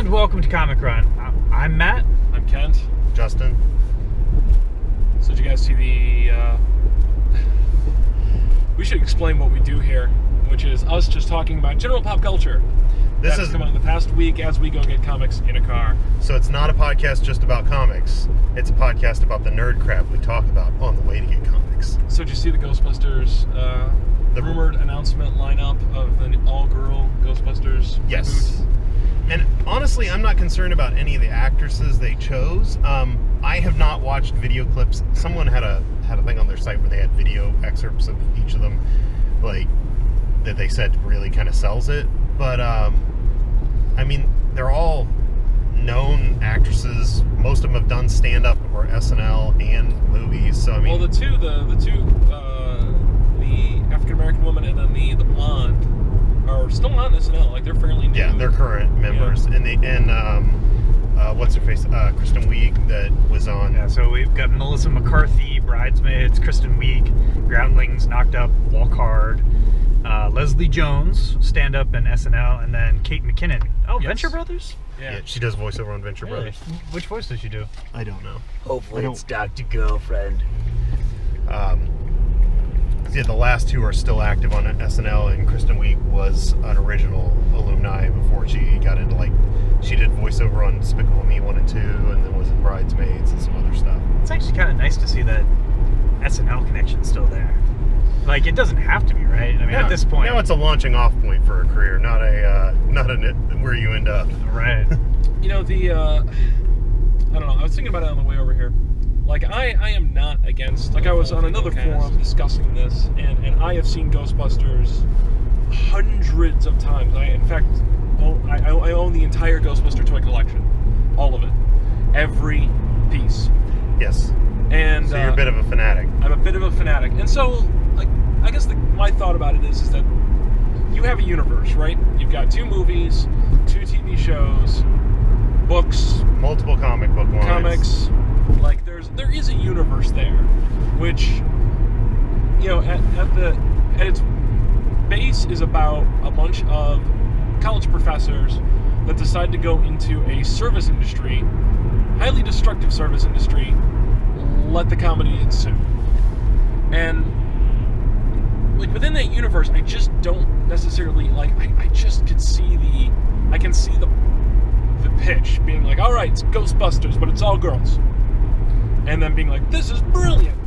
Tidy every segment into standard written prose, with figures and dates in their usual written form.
And welcome to Comic Run. I'm Matt. I'm Kent. Justin. So did you guys see the... We should explain what we do here, which is us just talking about general pop culture. This has come out in the past week as we go get comics in a car. So it's not a podcast just about comics. It's a podcast about the nerd crap we talk about on the way to get comics. So did you see the Ghostbusters the rumored announcement lineup of the all-girl Ghostbusters Yes. reboot? And honestly, I'm not concerned about any of the actresses they chose. I have not watched video clips. Someone had a thing on their site where they had video excerpts of each of them, like, that they said really kind of sells it. But, I mean, they're all known actresses. Most of them have done stand-up or SNL and movies. So, I mean... Well, the two, the African-American woman and then the blonde are still on SNL. Like, they're fairly new. Yeah, they're current members. Yeah. And what's her face? Kristen Wiig that was on. Yeah, so we've got Melissa McCarthy, Bridesmaids, Kristen Wiig, Groundlings, Knocked Up, Walk Hard, Leslie Jones, Stand Up and SNL, and then Kate McKinnon. Oh, yes. Venture Brothers? Yeah, she does voiceover on Venture Brothers. Which voice does she do? I don't know. Hopefully it's Dr. Girlfriend. Yeah, the last two are still active on SNL, and Kristen Wiig was an original alumni before she got into, like, she did voiceover on Despicable Me 1 and 2, and then was in Bridesmaids and some other stuff. It's actually kind of nice to see that SNL connection still there. Like, it doesn't have to be, right? I mean, at this point... Now it's a launching off point for a career, not a where you end up. Right. You know, I don't know, I was thinking about it on the way over here. Like, I am not against... Like, I was on another forum discussing this, and I have seen Ghostbusters hundreds of times. I own the entire Ghostbuster toy collection. All of it. Every piece. Yes. And so you're a bit of a fanatic. I'm a bit of a fanatic. And so, like, I guess my thought about it is that you have a universe, right? You've got 2 movies, 2 TV shows, books. Multiple comic book lines. Comics. Like, there is a universe there, which, you know, at its base is about a bunch of college professors that decide to go into a service industry, highly destructive service industry, let the comedy ensue. And, like, within that universe, I just don't necessarily, like, I just could see I can see the pitch being like, all right, it's Ghostbusters, but it's all girls. And then being like, this is brilliant.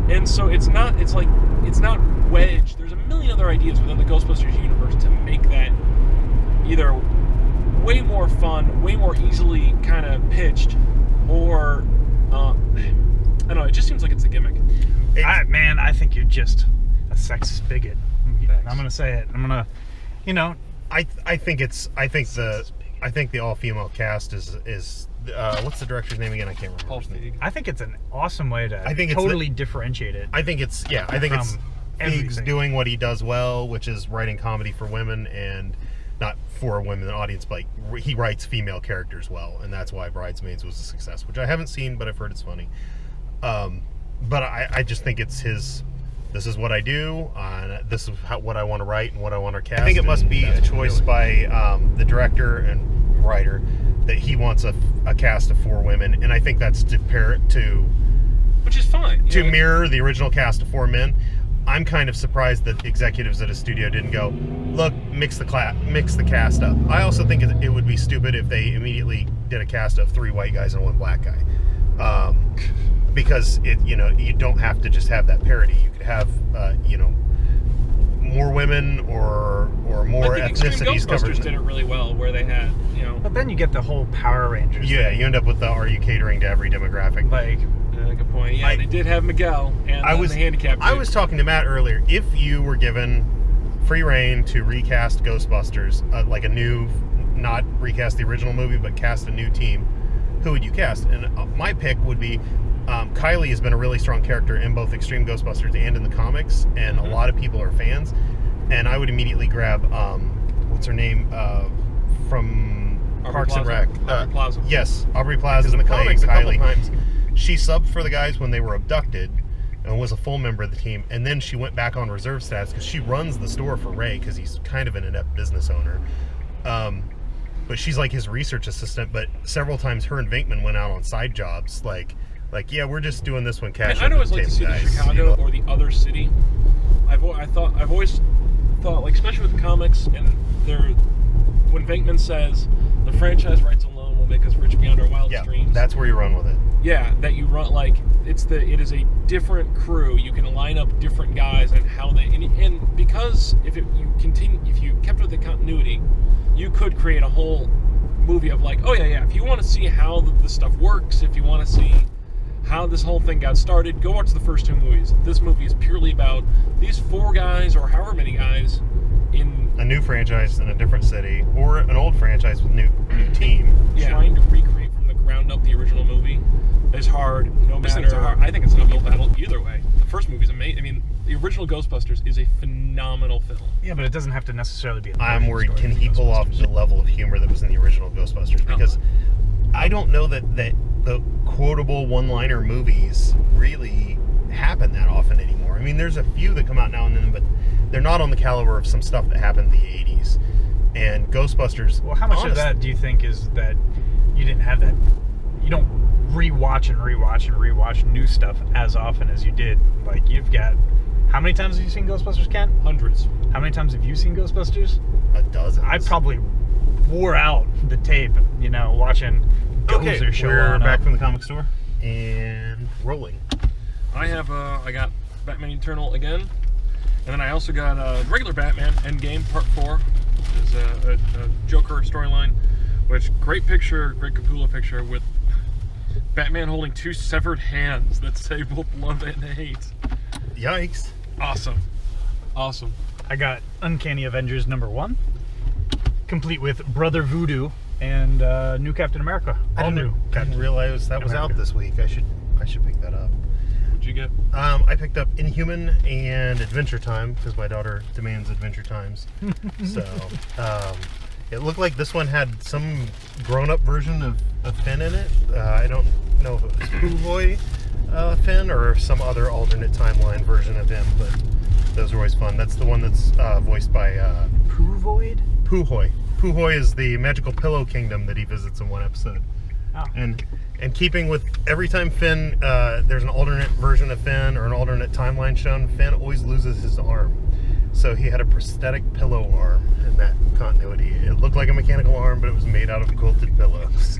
And so it's not wedged. There's a million other ideas within the Ghostbusters universe to make that either way more fun, way more easily kind of pitched, or I don't know, it just seems like it's a gimmick. I think you're just a sexist bigot. Thanks. I'm gonna say it. I'm gonna, you know, I think the all-female cast is what's the director's name again? I can't remember. Paul Feig. I think it's an awesome way to totally differentiate it. I think it's Feig's doing what he does well, which is writing comedy for women, and not for a women audience, but he writes female characters well, and that's why Bridesmaids was a success, which I haven't seen, but I've heard it's funny. But I just think it's his... This is what I do. This is what I want to write and what I want to cast. I think it must be a choice by the director and writer that he wants a cast of 4 women, and I think that's to which is fine. To mirror the original cast of 4 men. I'm kind of surprised that executives at a studio didn't go, look, mix the cast up. I also think it would be stupid if they immediately did a cast of 3 white guys and 1 black guy. Because you don't have to just have that parity. You could have more women or more ethnicities covered. Ghostbusters did it really well, where they had But then you get the whole Power Rangers. Yeah, you end up with the are you catering to every demographic? Like, good point. Yeah, they did have Miguel and the handicapped. I was talking to Matt earlier. If you were given free reign to recast Ghostbusters, like a new, not recast the original movie, but cast a new team, who would you cast? And my pick would be. Kylie has been a really strong character in both Extreme Ghostbusters and in the comics, and a lot of people are fans. And I would immediately grab, what's her name, from Parks and Rec? Aubrey Plaza. Yes, Aubrey Plaza in the comics. Kylie. She subbed for the guys when they were abducted and was a full member of the team. And then she went back on reserve status because she runs the store for Ray because he's kind of an inept business owner. but she's like his research assistant. But several times, her and Venkman went out on side jobs, like yeah, we're just doing this one cash. I'd always like to see the Chicago or the other city. I've always thought, like, especially with the comics, and when Venkman says the franchise rights alone will make us rich beyond our wildest dreams. That's where you run with it. Yeah, that you run, like, it is a different crew. You can line up different guys and how they and because if you kept with the continuity, you could create a whole movie of like, oh yeah, if you want to see how the stuff works, if you want to see how this whole thing got started, go watch the first 2 movies. This movie is purely about these 4 guys, or however many guys, in a new franchise in a different city, or an old franchise with new team. Trying to recreate from the ground up the original movie is hard. No matter, I think it's an uphill battle either way. The first movie is amazing. I mean, the original Ghostbusters is a phenomenal film. Yeah, but it doesn't have to necessarily be. I'm worried. Can he pull off the level of humor that was in the original Ghostbusters? Because I don't know that the quotable one-liner movies really happen that often anymore. I mean, there's a few that come out now and then, but they're not on the caliber of some stuff that happened in the 80s. And Ghostbusters... Well, how much of that do you think is that you didn't have that... You don't rewatch new stuff as often as you did. Like, you've got... How many times have you seen Ghostbusters, Ken? Hundreds. How many times have you seen Ghostbusters? A dozen. I probably wore out the tape, watching... Okay, we're back from the comic store and rolling. I got Batman Eternal again, and then I also got regular Batman Endgame Part 4, which is a Joker storyline, which great Capullo picture with Batman holding 2 severed hands that say both love and hate. Yikes. Awesome. I got Uncanny Avengers #1, complete with Brother Voodoo and new Captain America. I didn't realize that was out this week. I should pick that up. What'd you get? I picked up Inhuman and Adventure Time because my daughter demands Adventure Times. So it looked like this one had some grown-up version of Finn in it. I don't know if it was Puhoy Finn or some other alternate timeline version of him, but those are always fun. That's the one that's voiced by Puhoy. Puhoy is the magical pillow kingdom that he visits in one episode. Oh. And keeping with every time Finn, there's an alternate version of Finn or an alternate timeline shown, Finn always loses his arm. So he had a prosthetic pillow arm in that continuity. It looked like a mechanical arm, but it was made out of quilted pillows.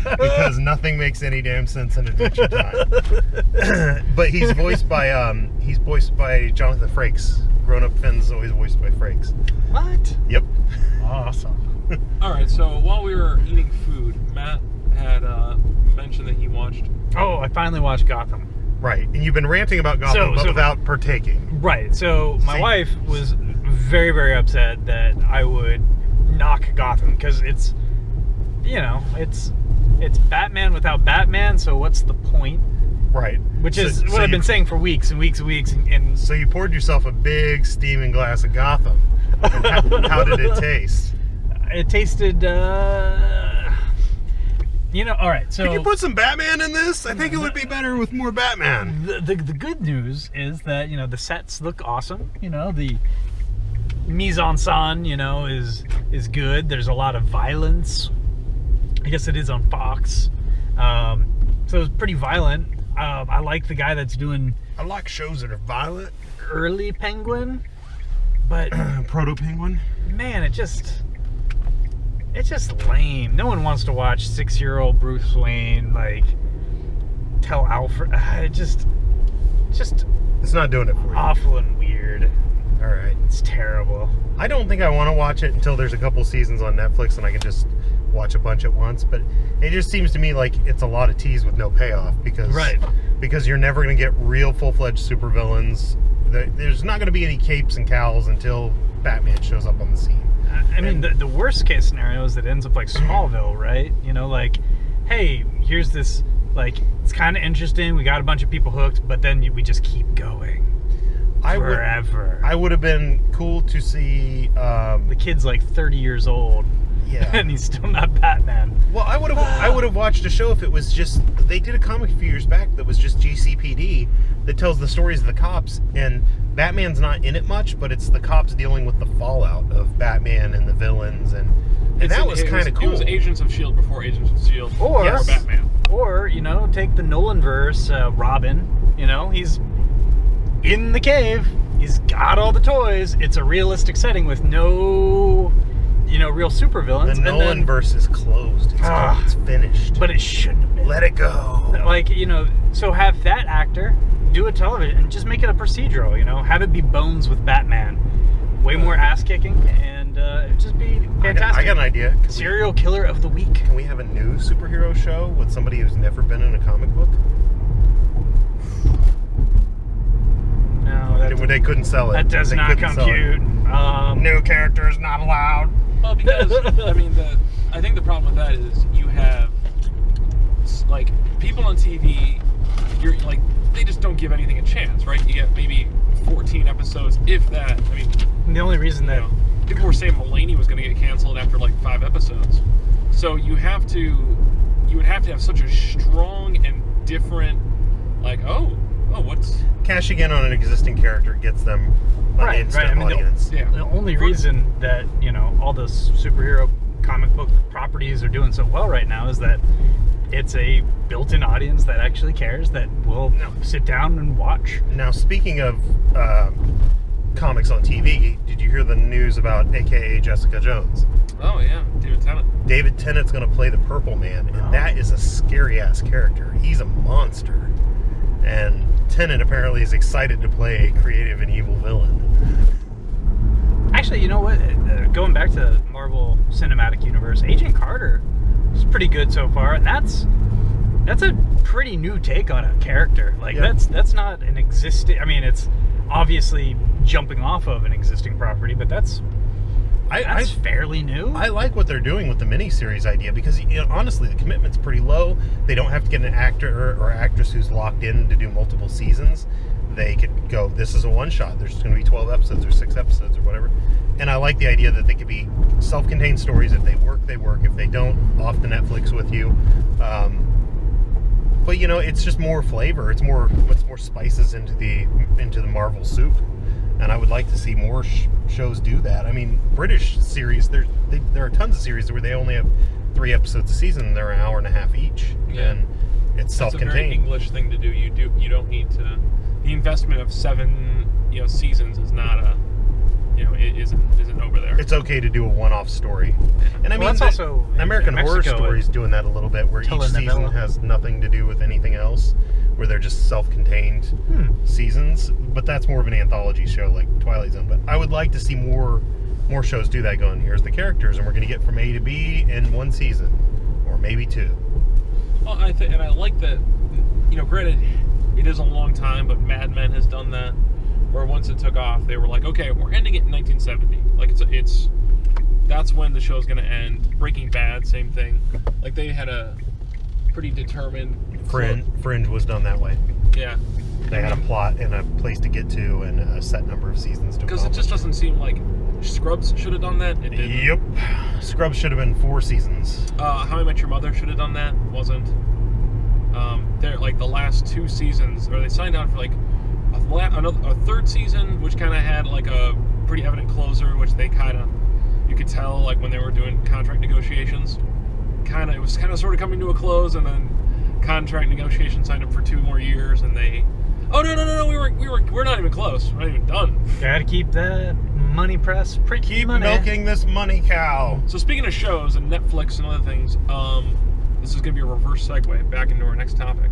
Because nothing makes any damn sense in Adventure Time. But he's voiced by Jonathan Frakes. Grown-up Finn's always voiced by Frakes. What? Yep. Awesome. Alright, so while we were eating food, Matt had mentioned that he watched... Oh, I finally watched Gotham. Right, and you've been ranting about Gotham, but without partaking. Right, so my wife was very, very upset that I would knock Gotham, because it's, it's Batman without Batman, so what's the point? Right. Which is what I've been saying for weeks and weeks and weeks. And so you poured yourself a big steaming glass of Gotham. And how did it taste? It tasted, all right, so... Could you put some Batman in this? I think it would be better with more Batman. The good news is that, the sets look awesome. The mise-en-scène, is good. There's a lot of violence. I guess it is on Fox. So it's pretty violent. I like the guy that's doing... I like shows that are violent. Early Penguin, but... Proto-Penguin? Man, it's just lame. No one wants to watch 6-year-old Bruce Wayne, tell Alfred... It's not doing it for you. Awful and weird. All right. It's terrible. I don't think I want to watch it until there's a couple seasons on Netflix and I can just watch a bunch at once, but it just seems to me like it's a lot of tease with no payoff because you're never going to get real full-fledged supervillains. There's not going to be any capes and cowls until Batman shows up on the scene. I mean, the worst case scenario is that it ends up like Smallville, right? Hey, here's this, it's kind of interesting, we got a bunch of people hooked, but then we just keep going forever. I would have been cool to see... the kid's 30 years old. Yeah. And he's still not Batman. Well, I would have watched a show if it was just... They did a comic a few years back that was just GCPD that tells the stories of the cops, and Batman's not in it much, but it's the cops dealing with the fallout of Batman and the villains, and And that was kind of cool. It was Agents of S.H.I.E.L.D. before Agents of S.H.I.E.L.D. Or before Batman. Or, you know, take the Nolan-verse, Robin, you know, he's in the cave, he's got all the toys, it's a realistic setting with no, you know, real supervillains. The Nolan-verse is closed. It's finished. But it shouldn't have been. Let it go. Like, you know, so have that actor do a television and just make it a procedural, you know, have it be Bones with Batman. Way more ass-kicking, and it'd just be fantastic. I got an idea. Serial killer of the week. Can we have a new superhero show with somebody who's never been in a comic book? No, they couldn't sell it. That does not compute. New characters not allowed. Well, because I mean, I think the problem with that is you have like people on TV. You're like they just don't give anything a chance, right? You get maybe 14 episodes, if that. I mean, the only reason that people were saying Mulaney was going to get canceled after like 5 episodes, so you would have to have such a strong and different, like what's cashing in on an existing character gets them an instant audience. The only reason that, you know, all the superhero comic book properties are doing so well right now is that it's a built-in audience that actually cares, that will sit down and watch. Now, speaking of comics on TV, did you hear the news about AKA Jessica Jones? Oh yeah, David Tennant. David Tennant's going to play the Purple Man, and that is a scary-ass character. He's a monster. And Tennant apparently is excited to play a creative and evil villain. Actually, you know what? Going back to Marvel Cinematic Universe, Agent Carter is pretty good so far, and that's a pretty new take on a character. Like that's not an existing. I mean, it's obviously jumping off of an existing property, but that's fairly new. I like what they're doing with the miniseries idea because, you know, honestly, the commitment's pretty low. They don't have to get an actor or actress who's locked in to do multiple seasons. They could go, this is a one-shot. There's going to be 12 episodes or 6 episodes or whatever. And I like the idea that they could be self-contained stories. If they work, they work. If they don't, off the Netflix with you. But, you know, it's just more flavor. It's more spices into the Marvel soup. And I would like to see more shows do that. I mean, British series, there are tons of series where they only have 3 episodes a season, and they're an hour and a half each. Yeah. And it's self-contained. That's a very English thing to do. You don't need to. The investment of 7 seasons is not a it isn't over there. It's okay to do a one-off story. And I mean, that's also American Horror Story is doing that a little bit, where each season has nothing to do with anything else, where they're just self-contained seasons. But that's more of an anthology show like Twilight Zone. But I would like to see more shows do that, going, here's the characters, and we're going to get from A to B in 1 season, or maybe 2. Well, and I like that, granted, it is a long time, but Mad Men has done that, where once it took off, they were like, okay, we're ending it in 1970. Like, that's when the show's going to end. Breaking Bad, same thing. Like, they had a pretty determined... Fringe was done that way. Yeah. They had a plot and a place to get to and a set number of seasons to because it just doesn't seem like Scrubs should have done that. It didn't. Yep. Scrubs should have been 4 seasons. How I Met Your Mother should have done that. Wasn't. They're like the last 2 seasons, or they signed on for like a 3rd season, which kind of had like a pretty evident closer, which they you could tell like when they were doing contract negotiations. It was sort of coming to a close, and then contract negotiations signed up for 2 more years, and they. Oh no! We're not even close. We're not even done. Gotta keep that money press. Keep milking this money cow. So speaking of shows and Netflix and other things, this is gonna be a reverse segue back into our next topic.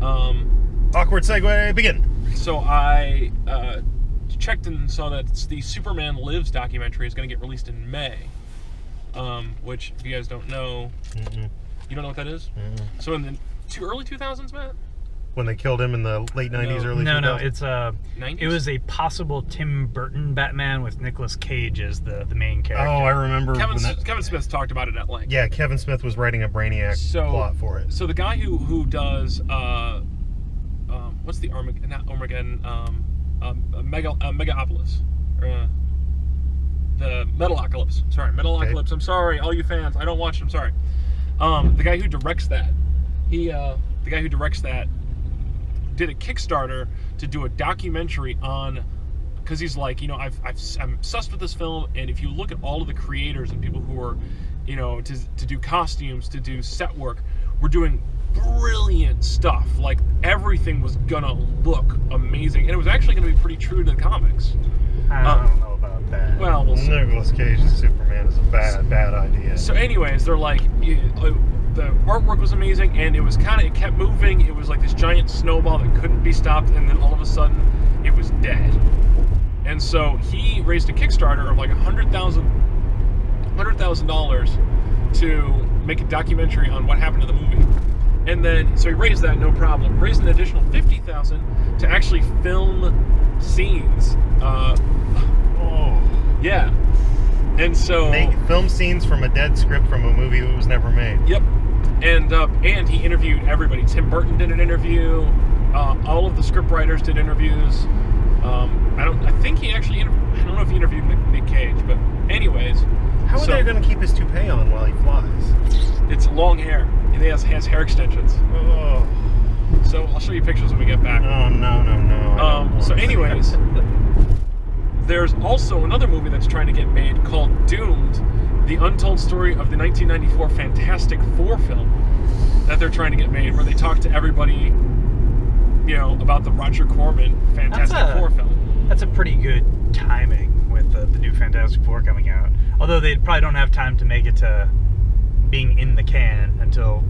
Awkward segue. Begin. So I checked and saw that the Superman Lives documentary is gonna get released in May. Which, if you guys don't know, you don't know what that is? So in the early 2000s, Matt. When they killed him in the late 90s, early 2000s? No, it's 90s? it was a possible Tim Burton Batman with Nicolas Cage as the main character. Oh, I remember. Kevin Smith talked about it at length. Yeah, Kevin Smith was writing a Brainiac plot for it. So the guy who does what's the Armageddon? Megalopolis. The Metalocalypse. Sorry, Metalocalypse. Okay. I'm sorry, all you fans. I don't watch it. I'm sorry. The guy who directs that, did a Kickstarter to do a documentary on because he's like, you know, I'm obsessed with this film, and if you look at all of the creators and people who are, you know, to do costumes, to do set work, we're doing brilliant stuff. Like, everything was gonna look amazing, and it was actually gonna be pretty true to the comics. I don't know about that. Well, we'll see. Nicolas Cage's Superman is a bad idea. So anyways, they're like, the artwork was amazing, and it kept moving. It was like this giant snowball that couldn't be stopped, and then all of a sudden it was dead. And so he raised a Kickstarter of like $100,000 to make a documentary on what happened to the movie. And then, so he raised that, no problem. Raised an additional $50,000 to actually film scenes. Yeah. And so... film scenes from a dead script from a movie that was never made. Yep. And he interviewed everybody. Tim Burton did an interview. All of the script writers did interviews. I don't know if he interviewed Nick Cage, but anyways. How are they going to keep his toupee on while he flies? It's long hair. He has hair extensions. Oh. So I'll show you pictures when we get back. Oh, no. So anyways, there's also another movie that's trying to get made called Doomed, the untold story of the 1994 Fantastic Four film that they're trying to get made, where they talk to everybody, you know, about the Roger Corman Fantastic Four film. That's a pretty good timing with the new Fantastic Four coming out. Although they probably don't have time to make it to being in the can until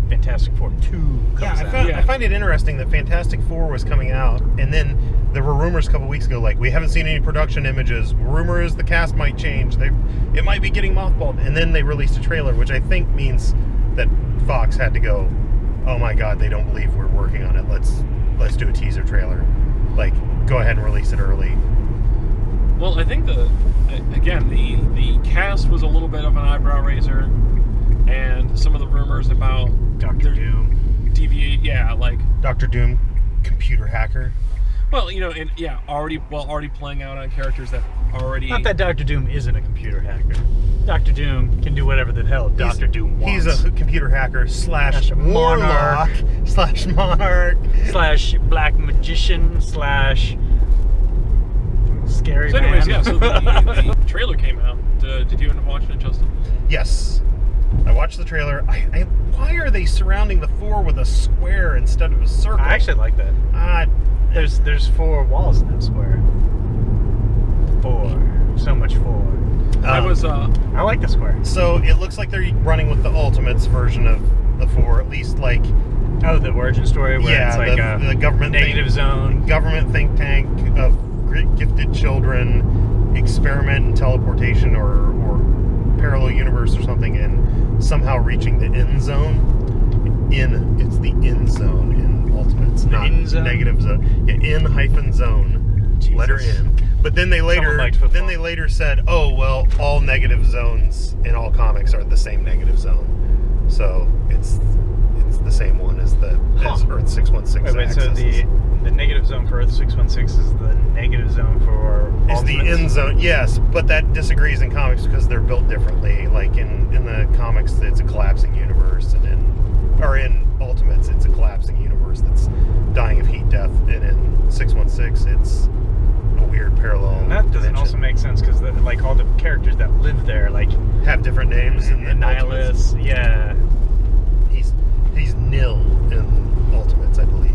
Fantastic Four 2 comes out. I find it interesting that Fantastic Four was coming out, and then there were rumors a couple weeks ago, like, we haven't seen any production images. Rumor is the cast might change. It might be getting mothballed. And then they released a trailer, which I think means that Fox had to go, oh my god, they don't believe we're working on it. Let's do a teaser trailer. Like, go ahead and release it early. Well, I think the cast was a little bit of an eyebrow raiser, and some of the rumors about Dr. Doom. deviate, like Dr. Doom, computer hacker. Well, you know, and already playing out on characters that already. Not that Dr. Doom isn't a computer hacker. Dr. Doom can do whatever the hell Dr. Doom wants. He's a computer hacker slash warlock slash monarch slash black magician slash scary man. So anyways, man. so the trailer came out. Did you end up watching it, Justin? Yes. I watched the trailer. Why are they surrounding the Four with a square instead of a circle? I actually like that. There's 4 walls in that square. 4. So much 4. I like the square. So it looks like they're running with the Ultimates version of the Four, at least like. Oh, the origin story where it's like the government negative zone. Government think tank of gifted children experiment in teleportation or parallel universe or something, and somehow reaching the end zone. It's the end zone in Ultimates, not negative zone. Yeah, in-zone. Jesus. Letter N. But then they later said, oh well, all negative zones in all comics are the same negative zone. So it's the same one as Earth 616. Wait, so the negative zone for Earth 616 is the negative zone for Ultimates? Is the end zone, yes, but that disagrees in comics because they're built differently. Like in the comics, it's a collapsing universe, and in Ultimates, it's a collapsing universe that's dying of heat death, and in 616, it's a weird parallel. And that doesn't dimension. also make sense because like all the characters that live there like have different names. And Nihilus, yeah. He's Nil in Ultimates, I believe.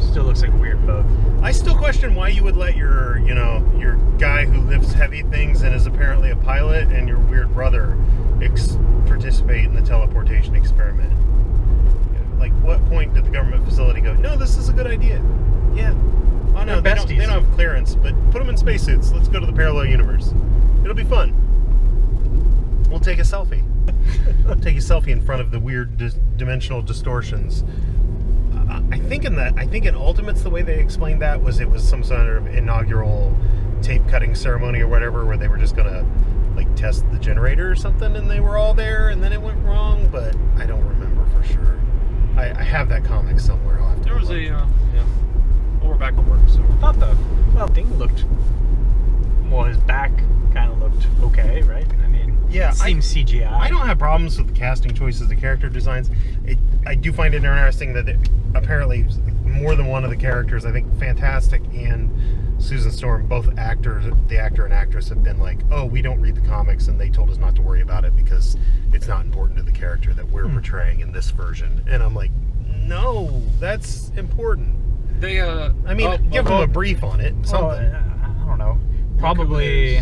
Still looks like a weird bug. I still question why you would let your guy who lifts heavy things and is apparently a pilot and your weird brother participate in the teleportation experiment. Like, what point did the government facility go, no, this is a good idea? Yeah. Oh no, they don't have clearance, but put them in spacesuits. Let's go to the parallel universe. It'll be fun. We'll take a selfie. Take a selfie in front of the weird dimensional distortions. I think in Ultimates the way they explained that was it was some sort of inaugural tape cutting ceremony or whatever, where they were just gonna like test the generator or something, and they were all there, and then it went wrong. But I don't remember for sure. I have that comic somewhere. I'll have to there was well, we're back to work, so I thought the thing looked. Well, his back kind of looked okay, right? I mean, yeah, it seems CGI. I don't have problems with the casting choices, the character designs. I do find it interesting that apparently more than one of the characters, I think Fantastic and Susan Storm, both actors, the actor and actress, have been like, oh, we don't read the comics, and they told us not to worry about it because it's not important to the character that we're portraying in this version. And I'm like, no, that's important. They, I mean, give them a brief on it, something. I don't know. Probably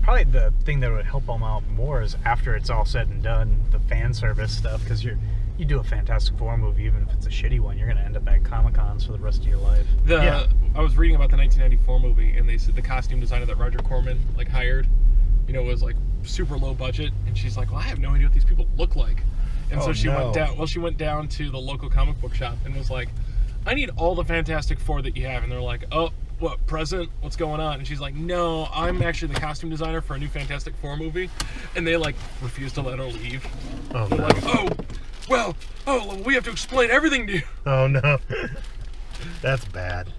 the thing that would help them out more is after it's all said and done, the fan service stuff, because you do a Fantastic Four movie, even if it's a shitty one, you're going to end up at Comic-Cons for the rest of your life. I was reading about the 1994 movie, and they said the costume designer that Roger Corman hired, was like super low budget, and she's like, well, I have no idea what these people look like. And so she went down. Well, she went down to the local comic book shop and was like, I need all the Fantastic Four that you have. And they're like, oh, what, present? What's going on? And she's like, no, I'm actually the costume designer for a new Fantastic Four movie. And they refused to let her leave. Oh, they're no. Like, well, we have to explain everything to you. Oh, no. That's bad.